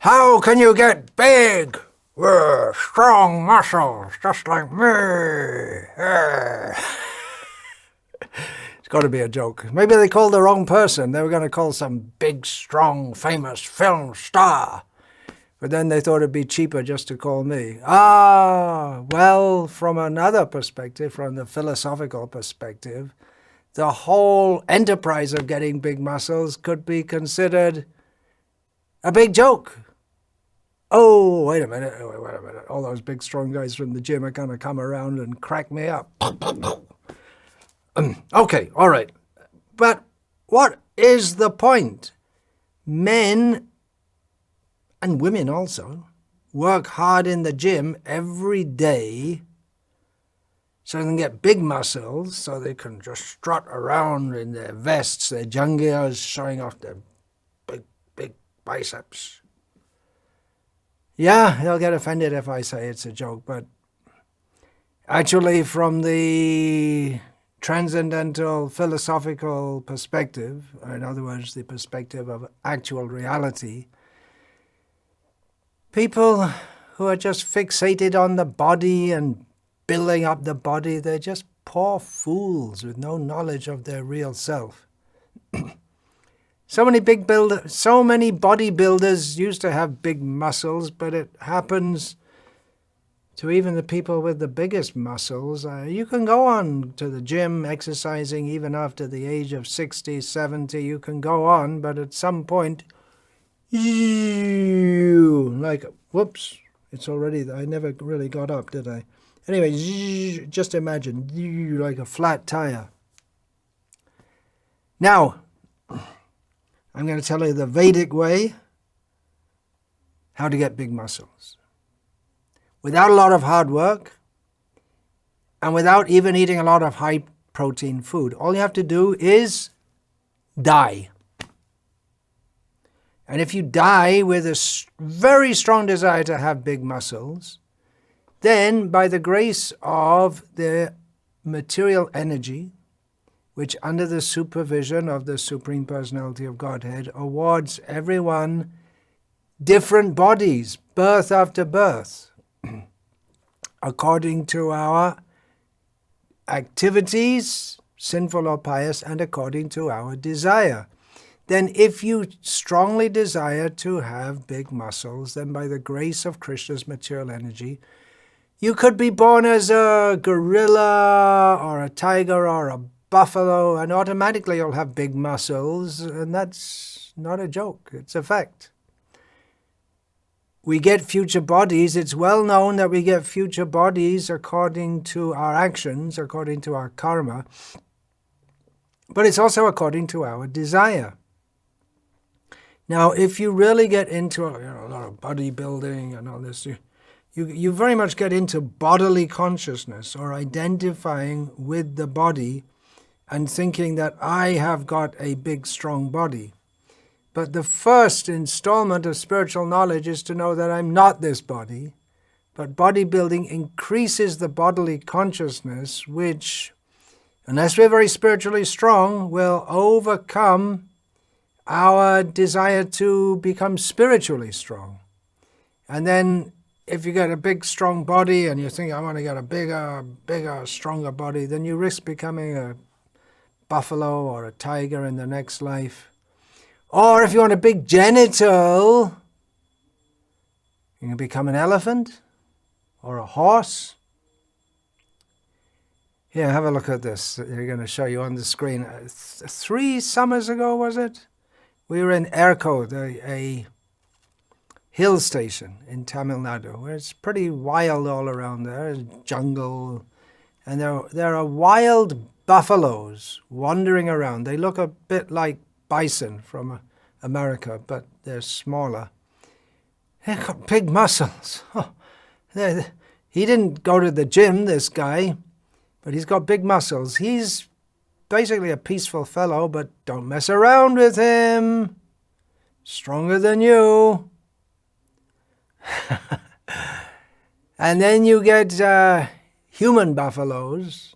How can you get big with strong muscles just like me? It's got to be a joke. Maybe they called the wrong person. They were going to call some big, strong, famous film star. But then they thought it'd be cheaper just to call me. Well, from another perspective, from the philosophical perspective, the whole enterprise of getting big muscles could be considered a big joke. Oh, wait a minute. All those big, strong guys from the gym are going to come around and crack me up. Okay, all right. But what is the point? Men, and women also, work hard in the gym every day so they can get big muscles, so they can just strut around in their vests, their junghias, showing off their big biceps. Yeah, they'll get offended if I say it's a joke, but actually from the transcendental philosophical perspective, or in other words, the perspective of actual reality, people who are just fixated on the body and building up the body, they're just poor fools with no knowledge of their real self. So many bodybuilders used to have big muscles, but it happens to even the people with the biggest muscles. You can go on to the gym exercising even after the age of 60, 70. You can go on, but at some point, whoops, it's already, I never really got up, did I? Anyway, just imagine, like a flat tire. Now, I'm going to tell you the Vedic way how to get big muscles. Without a lot of hard work, and without even eating a lot of high-protein food. All you have to do is die. And if you die with a very strong desire to have big muscles, then by the grace of the material energy, which under the supervision of the Supreme Personality of Godhead awards everyone different bodies, birth after birth, according to our activities, sinful or pious, and according to our desire. Then if you strongly desire to have big muscles, then by the grace of Krishna's material energy, you could be born as a gorilla or a tiger or a buffalo, and automatically you'll have big muscles, and that's not a joke, it's a fact. We get future bodies. It's well known that we get future bodies according to our actions, according to our karma, but it's also according to our desire. Now, if you really get into a lot of bodybuilding and all this, you very much get into bodily consciousness or identifying with the body and thinking that I have got a big, strong body. But the first installment of spiritual knowledge is to know that I'm not this body, but bodybuilding increases the bodily consciousness, which, unless we're very spiritually strong, will overcome our desire to become spiritually strong. And then if you get a big, strong body and you think, I want to get a bigger, stronger body, then you risk becoming a buffalo or a tiger in the next life. Or if you want a big genital, you can become an elephant or a horse. Here, have a look at this. They're going to show you on the screen. 3 summers ago, was it? We were in Ercot, a hill station in Tamil Nadu, where it's pretty wild all around there, jungle. And there are wild buffaloes wandering around. They look a bit like bison from America, but they're smaller. They've got big muscles. He didn't go to the gym, this guy, but he's got big muscles. He's basically a peaceful fellow, but don't mess around with him. Stronger than you. And then you get human buffaloes,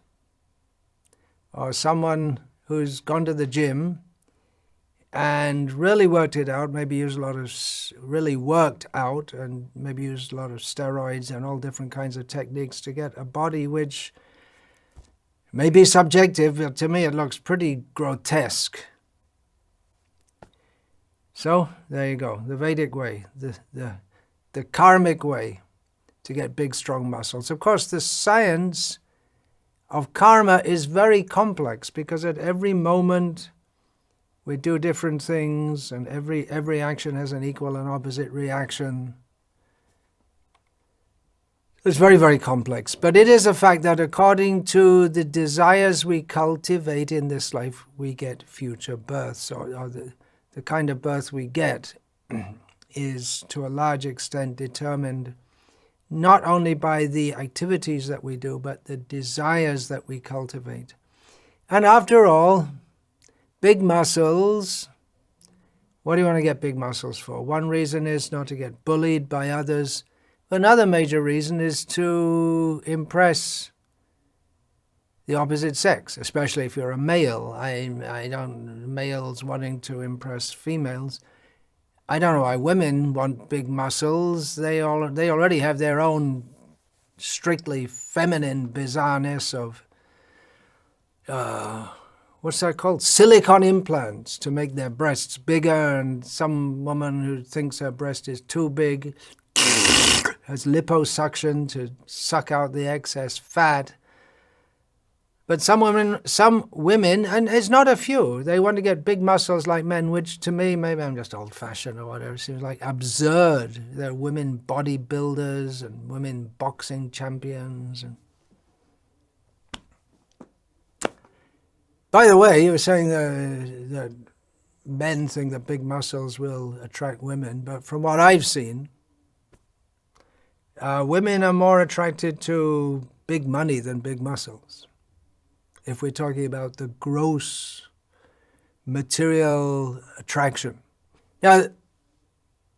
or someone who's gone to the gym and really worked it out, maybe used a lot of, really worked out and maybe used a lot of steroids and all different kinds of techniques to get a body which may be subjective, but to me it looks pretty grotesque. So there you go, the Vedic way, the karmic way to get big, strong muscles. Of course, the science of karma is very complex because at every moment we do different things, and every action has an equal and opposite reaction. It's very, very complex. But it is a fact that according to the desires we cultivate in this life, we get future births, or the kind of birth we get is to a large extent determined not only by the activities that we do, but the desires that we cultivate. And after all, big muscles, what do you want to get big muscles for? One reason is not to get bullied by others. Another major reason is to impress the opposite sex, especially if you're a male. Males wanting to impress females. I don't know why women want big muscles. They already have their own strictly feminine bizarreness of, what's that called? Silicone implants to make their breasts bigger, and some woman who thinks her breast is too big has liposuction to suck out the excess fat. But some women, and it's not a few, they want to get big muscles like men, which to me, maybe I'm just old-fashioned or whatever, seems like absurd. There are women bodybuilders and women boxing champions. And by the way, you were saying that men think that big muscles will attract women, but from what I've seen, women are more attracted to big money than big muscles. If we're talking about the gross material attraction. Now,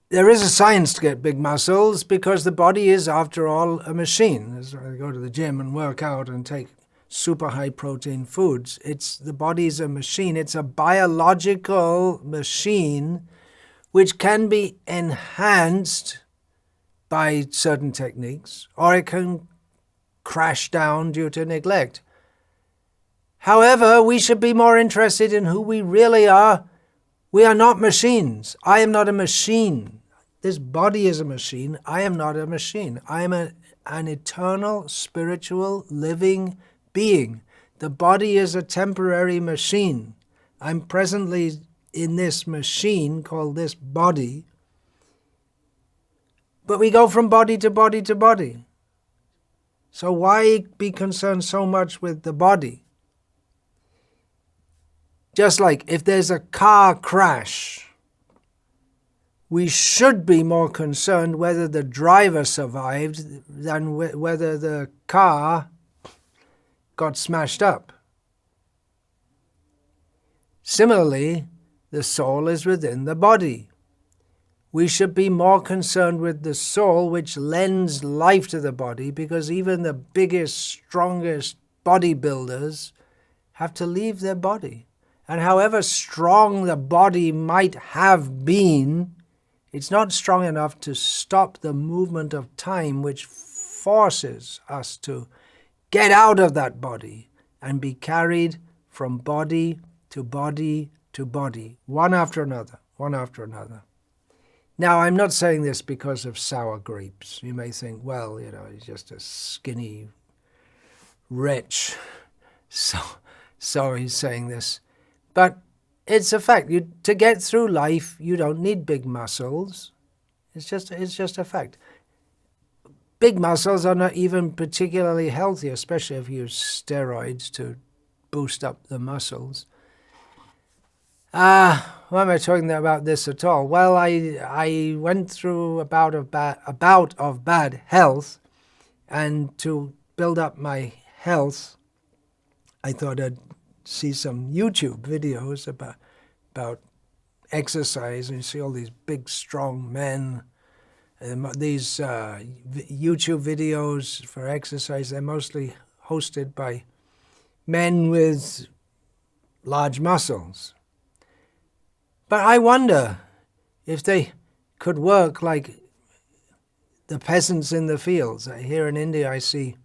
there is a science to get big muscles because the body is, after all, a machine. As I go to the gym and work out and take super high protein foods. The body is a machine. It's a biological machine which can be enhanced by certain techniques, or it can crash down due to neglect. However, we should be more interested in who we really are. We are not machines. I am not a machine. This body is a machine. I am not a machine. I am an eternal, spiritual, living being. The body is a temporary machine. I'm presently in this machine called this body. But we go from body to body to body. So why be concerned so much with the body? Just like if there's a car crash, we should be more concerned whether the driver survived than whether the car got smashed up. Similarly, the soul is within the body. We should be more concerned with the soul, which lends life to the body, because even the biggest, strongest bodybuilders have to leave their body. And however strong the body might have been, it's not strong enough to stop the movement of time, which forces us to get out of that body and be carried from body to body to body, one after another, one after another. Now, I'm not saying this because of sour grapes. You may think, well, he's just a skinny wretch, so he's saying this. But it's a fact. To get through life, you don't need big muscles. It's just a fact. Big muscles are not even particularly healthy, especially if you use steroids to boost up the muscles. Why am I talking about this at all? Well, I went through a bout of bad health, and to build up my health, I thought I'd see some YouTube videos about exercise, and you see all these big, strong men. And these YouTube videos for exercise, they're mostly hosted by men with large muscles. But I wonder if they could work like the peasants in the fields. Here in India I see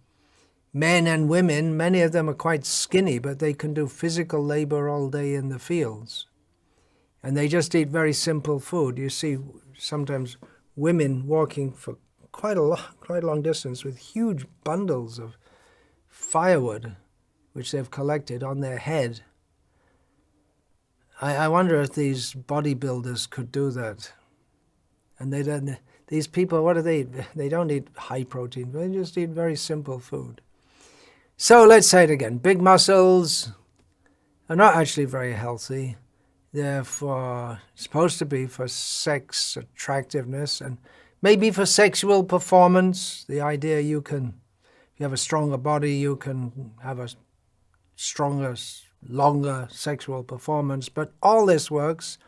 men and women, many of them are quite skinny, but they can do physical labor all day in the fields. And they just eat very simple food. You see sometimes women walking for quite a long distance with huge bundles of firewood, which they've collected on their head. I wonder if these bodybuilders could do that. And they don't, these people, what do they eat? They don't eat high protein, they just eat very simple food. So let's say it again. Big muscles are not actually very healthy. They're supposed to be for sex attractiveness and maybe for sexual performance. The idea if you have a stronger body, you can have a stronger, longer sexual performance. But all this works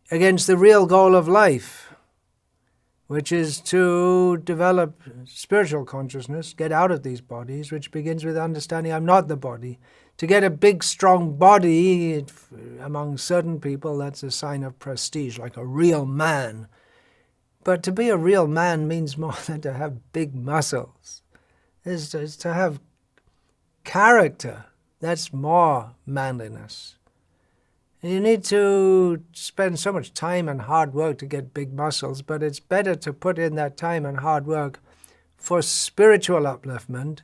against the real goal of life, which is to develop spiritual consciousness, get out of these bodies, which begins with understanding I'm not the body. To get a big, strong body, among certain people, that's a sign of prestige, like a real man. But to be a real man means more than to have big muscles. It's to have character. That's more manliness. And you need to spend so much time and hard work to get big muscles, but it's better to put in that time and hard work for spiritual upliftment,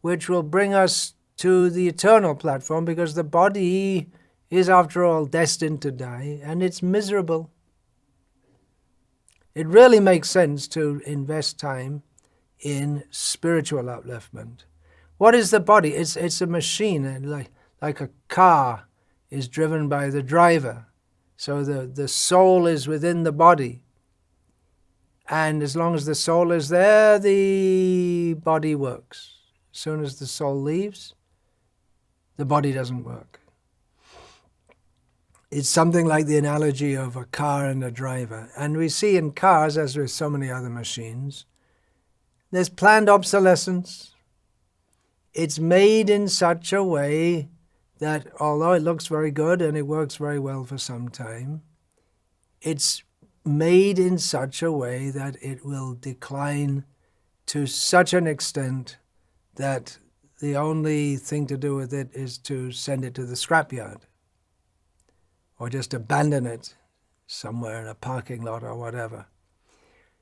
which will bring us to the eternal platform, because the body is, after all, destined to die, and it's miserable. It really makes sense to invest time in spiritual upliftment. What is the body? It's a machine, like a car is driven by the driver. So the soul is within the body. And as long as the soul is there, the body works. As soon as the soul leaves, the body doesn't work. It's something like the analogy of a car and a driver. And we see in cars, as with so many other machines, there's planned obsolescence. It's made in such a way that although it looks very good and it works very well for some time, it's made in such a way that it will decline to such an extent that the only thing to do with it is to send it to the scrapyard or just abandon it somewhere in a parking lot or whatever.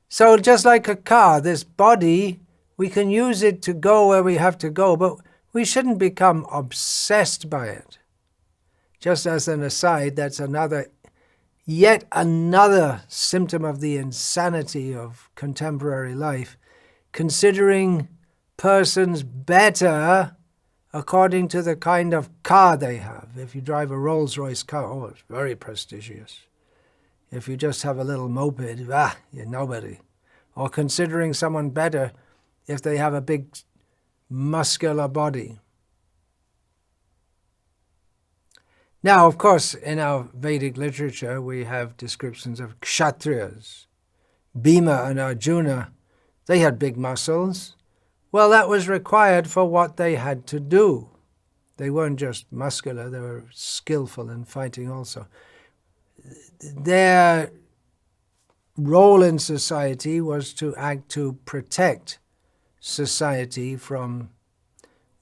So just like a car, this body, we can use it to go where we have to go, but we shouldn't become obsessed by it. Just as an aside, that's yet another symptom of the insanity of contemporary life, considering persons better according to the kind of car they have. If you drive a Rolls-Royce car, oh, it's very prestigious. If you just have a little moped, you're nobody. Or considering someone better if they have a big muscular body. Now, of course, in our Vedic literature, we have descriptions of kshatriyas. Bhima and Arjuna, they had big muscles. Well, that was required for what they had to do. They weren't just muscular, they were skillful in fighting also. Their role in society was to act to protect society from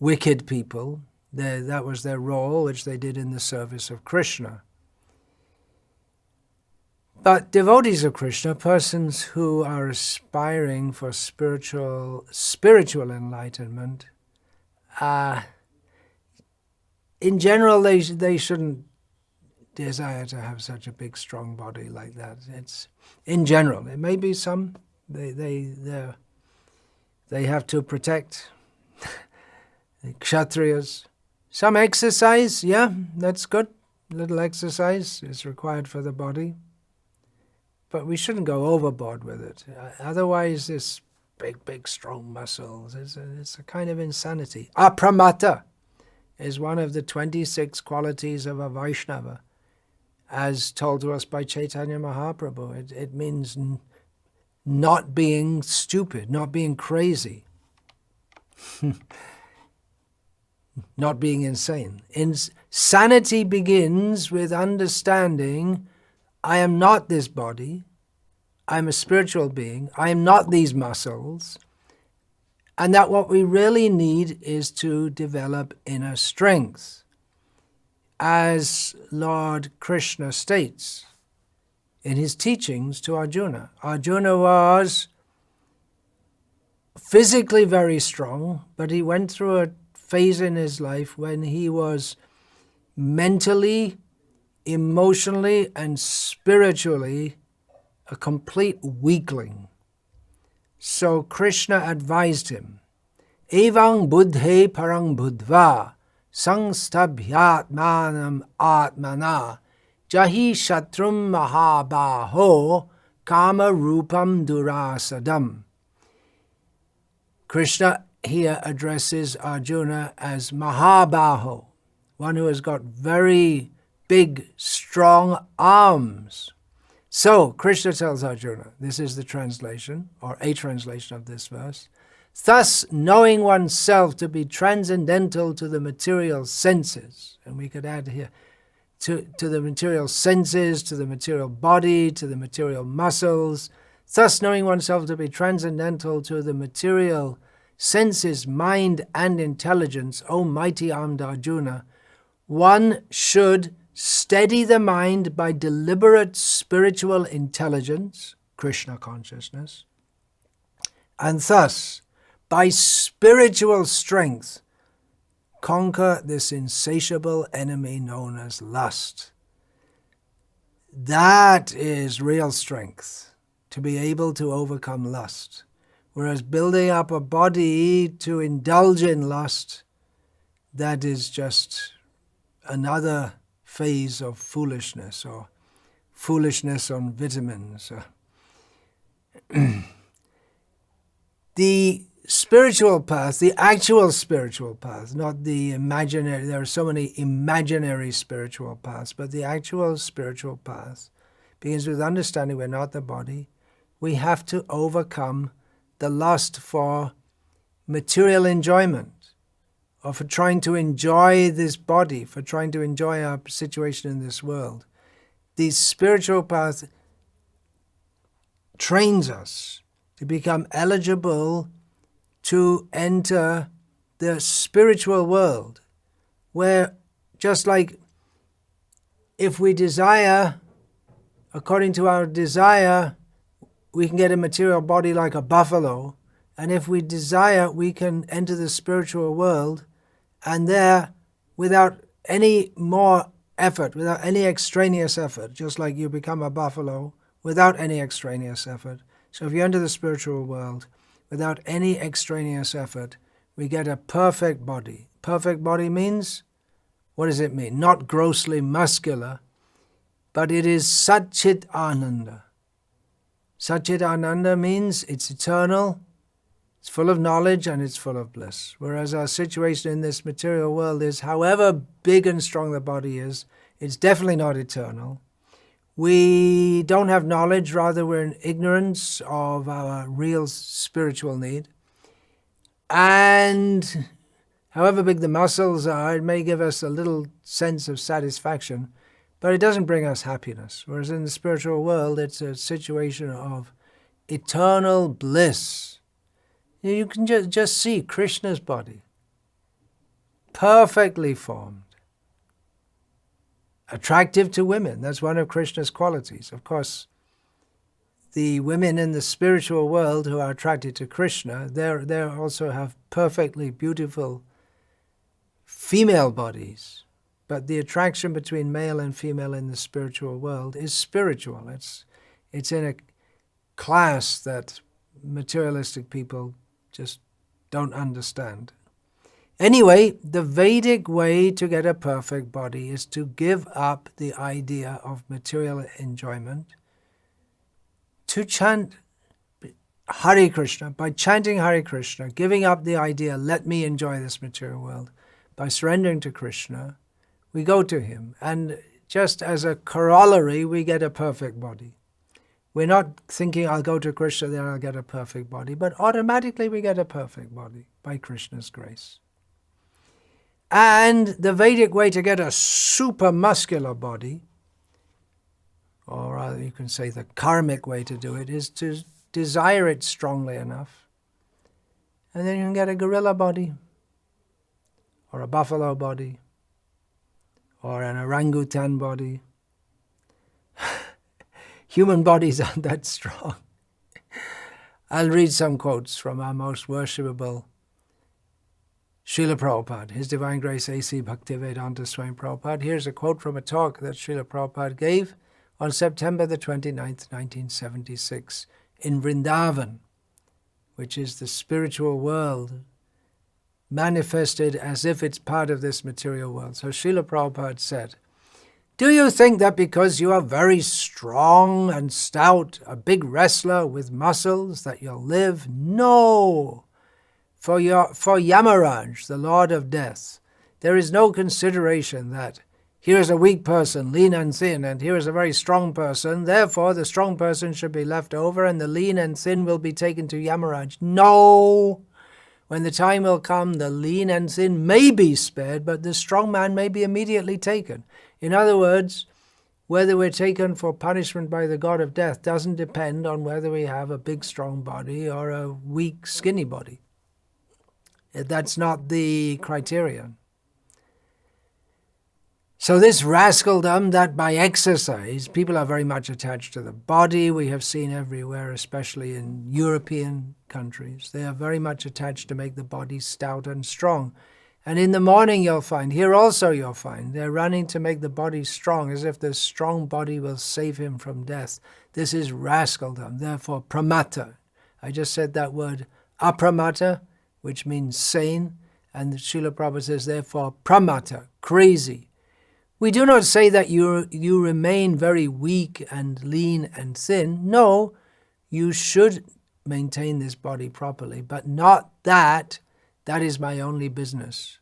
wicked people. That was their role, which they did in the service of Krishna. But devotees of Krishna, persons who are aspiring for spiritual enlightenment, in general, they shouldn't desire to have such a big, strong body like that. It's in general. It may be some they have to protect the kshatriyas. Some exercise, yeah, that's good. A little exercise is required for the body. But we shouldn't go overboard with it. Otherwise, this big, strong muscles, it's a kind of insanity. Apramata is one of the 26 qualities of a Vaishnava, as told to us by Chaitanya Mahaprabhu. It means not being stupid, not being crazy. not being insane. Sanity begins with understanding I am not this body, I am a spiritual being, I am not these muscles, and that what we really need is to develop inner strength. As Lord Krishna states in his teachings to Arjuna. Arjuna was physically very strong, but he went through a phase in his life when he was mentally, emotionally, and spiritually a complete weakling. So Krishna advised him, Evang buddhe parang buddhva sangstabhyatmanam atmana jahi shatrum mahabaho kama rupam durasadam. Krishna here addresses Arjuna as Mahabaho, one who has got very big, strong arms. So, Krishna tells Arjuna, this is the translation, or a translation of this verse, thus knowing oneself to be transcendental to the material senses, and we could add here, to the material senses, to the material body, to the material muscles, thus knowing oneself to be transcendental to the material senses, mind, and intelligence, O mighty armed Arjuna, one should steady the mind by deliberate spiritual intelligence, Krishna consciousness, and thus, by spiritual strength, conquer this insatiable enemy known as lust. That is real strength, to be able to overcome lust. Whereas building up a body to indulge in lust, that is just another phase of foolishness, or foolishness on vitamins. The spiritual path, the actual spiritual path, not the imaginary, there are so many imaginary spiritual paths, but the actual spiritual path begins with understanding we're not the body. We have to overcome the lust for material enjoyment, or for trying to enjoy this body, for trying to enjoy our situation in this world. The spiritual path trains us to become eligible to enter the spiritual world, where just like if we desire, according to our desire, we can get a material body like a buffalo, and if we desire, we can enter the spiritual world, and there, without any more effort, without any extraneous effort, just like you become a buffalo, without any extraneous effort. So if you enter the spiritual world, without any extraneous effort, we get a perfect body. Perfect body means, what does it mean? Not grossly muscular, but it is Satchit Ananda. Satchit Ananda means it's eternal, it's full of knowledge, and it's full of bliss. Whereas our situation in this material world is, however big and strong the body is, it's definitely not eternal. We don't have knowledge, rather we're in ignorance of our real spiritual need. And however big the muscles are, it may give us a little sense of satisfaction, but it doesn't bring us happiness. Whereas in the spiritual world, it's a situation of eternal bliss. You can just see Krishna's body, perfectly formed, attractive to women. That's one of Krishna's qualities. Of course, the women in the spiritual world who are attracted to Krishna, they also have perfectly beautiful female bodies. But the attraction between male and female in the spiritual world is spiritual. It's in a class that materialistic people just don't understand. Anyway, the Vedic way to get a perfect body is to give up the idea of material enjoyment, to chant Hare Krishna. By chanting Hare Krishna, giving up the idea, let me enjoy this material world, by surrendering to Krishna, we go to him. And just as a corollary, we get a perfect body. We're not thinking, I'll go to Krishna, then I'll get a perfect body, but automatically we get a perfect body by Krishna's grace. And the Vedic way to get a super muscular body, or rather you can say the karmic way to do it, is to desire it strongly enough. And then you can get a gorilla body, or a buffalo body, or an orangutan body. Human bodies aren't that strong. I'll read some quotes from our most worshipable Srila Prabhupada, His Divine Grace A.C. Bhaktivedanta Swami Prabhupada. Here's a quote from a talk that Srila Prabhupada gave on September the 29th, 1976, in Vrindavan, which is the spiritual world manifested as if it's part of this material world. So Srila Prabhupada said, "Do you think that because you are very strong and stout, a big wrestler with muscles, that you'll live? No! For Yamaraj, the Lord of Death, there is no consideration that here is a weak person, lean and thin, and here is a very strong person. Therefore, the strong person should be left over, and the lean and thin will be taken to Yamaraj. No! When the time will come, the lean and thin may be spared, but the strong man may be immediately taken." In other words, whether we're taken for punishment by the God of Death doesn't depend on whether we have a big, strong body or a weak, skinny body. That's not the criterion. So this rascaldom that by exercise, people are very much attached to the body, we have seen everywhere, especially in European countries. They are very much attached to make the body stout and strong. And in the morning you'll find, here also you'll find, they're running to make the body strong, as if the strong body will save him from death. This is rascaldom, therefore pramata. I just said that word, apramata, which means sane, and Srila Prabhupada says, therefore, pramata, crazy. We do not say that you remain very weak and lean and thin. No, you should maintain this body properly, but not that. That is my only business,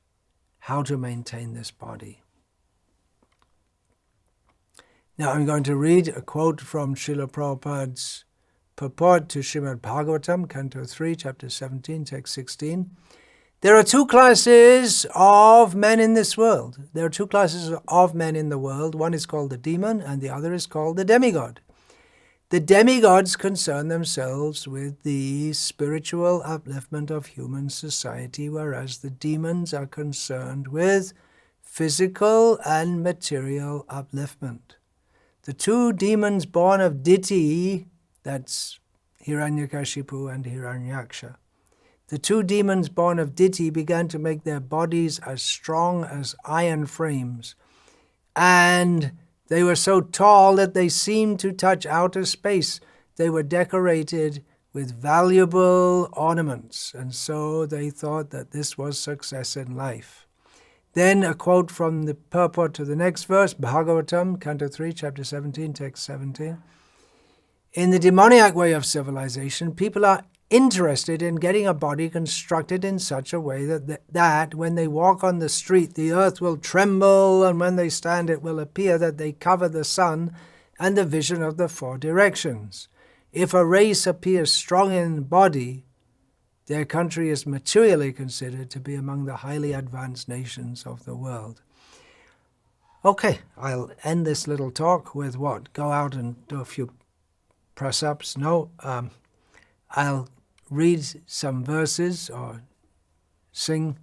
how to maintain this body. Now I'm going to read a quote from Srila Prabhupada's purport to Srimad Bhagavatam, Canto 3, Chapter 17, Text 16. There are two classes of men in this world. There are two classes of men in the world. One is called the demon and the other is called the demigod. The demigods concern themselves with the spiritual upliftment of human society, whereas the demons are concerned with physical and material upliftment. The two demons born of Diti, that's Hiranyakashipu and Hiranyaksha. The two demons born of Diti began to make their bodies as strong as iron frames, and they were so tall that they seemed to touch outer space. They were decorated with valuable ornaments, and so they thought that this was success in life. Then a quote from the purport to the next verse, Bhagavatam, Canto 3, Chapter 17, Text 17. In the demoniac way of civilization, people are interested in getting a body constructed in such a way that when they walk on the street, the earth will tremble, and when they stand, it will appear that they cover the sun and the vision of the four directions. If a race appears strong in body, their country is materially considered to be among the highly advanced nations of the world. Okay, I'll end this little talk with what? Go out and do a few press-ups? No, I'll read some verses or sing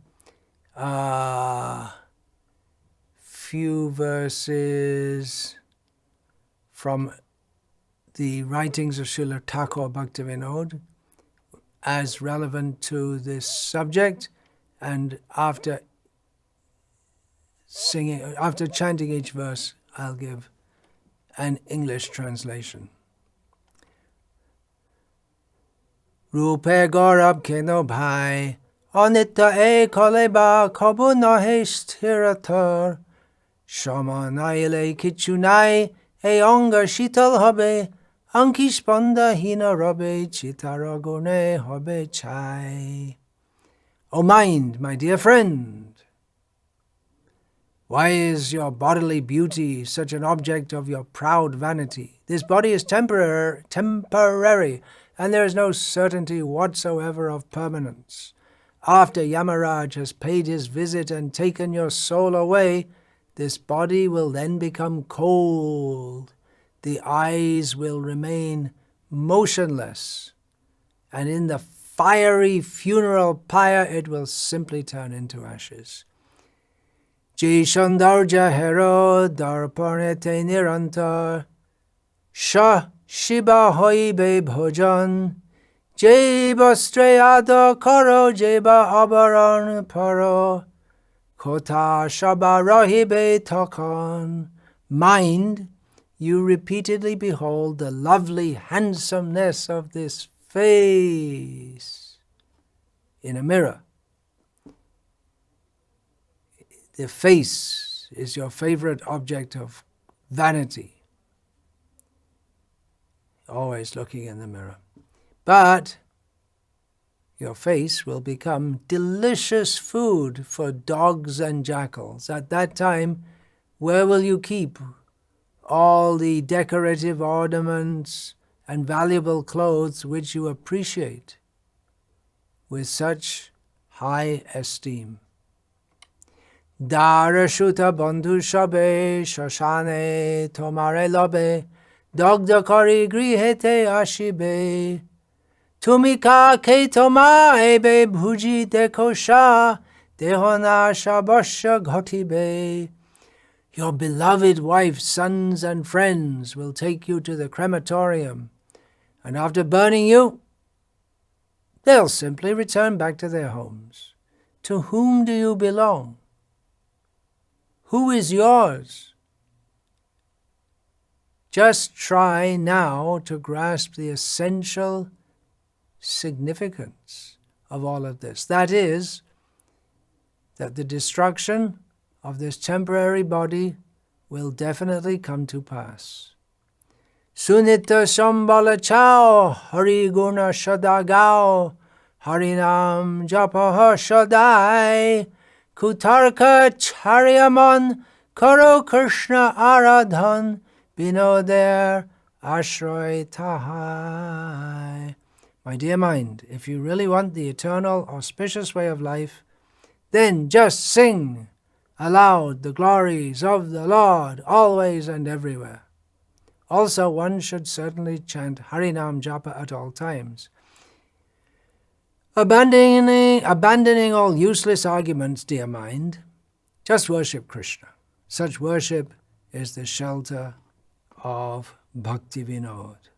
a few verses from the writings of Srila Thakur Bhaktivinoda as relevant to this subject, and after chanting each verse, I'll give an English translation. Rupe Gaurab Keno Bhai, Anita E Kaleba Kabu Nahe Sthiratar, Shama Naile Kichunai, E Anga Shital Habe, Anki Spanda Hina Rabe, Chitaragone Habe Chai. O mind, my dear friend, why is your bodily beauty such an object of your proud vanity? This body is temporary, and there is no certainty whatsoever of permanence. After Yamaraj has paid his visit and taken your soul away, this body will then become cold. The eyes will remain motionless, and in the fiery funeral pyre it will simply turn into ashes. Jai Shandarja Hero Darpanete Nirantar Shah Shiba Hoibe Bhojan Jeba Streyada Karo Jeba Abaran Paro Kota Shaba Rahibe Takan. Mind, you repeatedly behold the lovely handsomeness of this face in a mirror. The face is your favorite object of vanity, always looking in the mirror. But your face will become delicious food for dogs and jackals. At that time, where will you keep all the decorative ornaments and valuable clothes which you appreciate with such high esteem? Darashuta bandhu shabe shashane tomare labe dagda kari grihete ashibe tumika ke toma ebe bhuji dekosha dehona shabasha ghotibe. Your beloved wife, sons, and friends will take you to the crematorium, and after burning you, they'll simply return back to their homes. To whom do you belong? Who is yours? Just try now to grasp the essential significance of all of this. That is, that the destruction of this temporary body will definitely come to pass. Sunita Sambala Chao Hari Guna Shadagao Harinam Japaha Shadai Kutarka Charyaman Karo Krishna Aradhan Binoder Ashray Tahai. My dear mind, if you really want the eternal, auspicious way of life, then just sing aloud the glories of the Lord always and everywhere. Also, one should certainly chant Harinam Japa at all times. Abandoning all useless arguments, dear mind, just worship Krishna. Such worship is the shelter of Bhakti Vinod.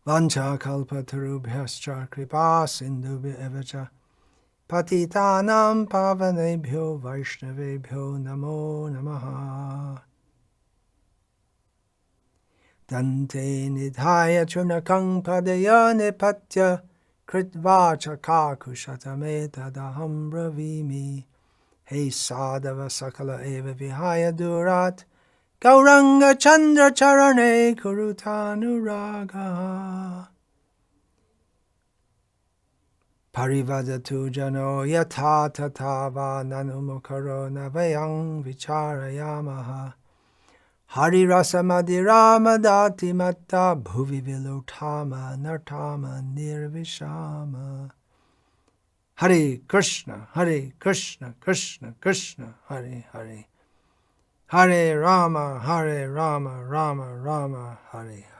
Vancha kalpatarubhyascha kripa sindhubhya evacha patitanam pavanebhyo vaishnavebhyo namo namaha. Dante nidhaya chunakang padaya nipatya kritvacha kakushatame tadaham bravimi. Hey sadhava sakala eva vihaya durat gauranga chandra charane kurutanuraga. Parivadatu jano yatha tatava nanumukaro navayang vicharayamaha. Hari rasa madhirama dati matta bhuvi vilutama nartama nirvishama. Hare Krishna, Krishna Krishna, Hare Hare. Hare Rama, Rama Rama, Hare Hare.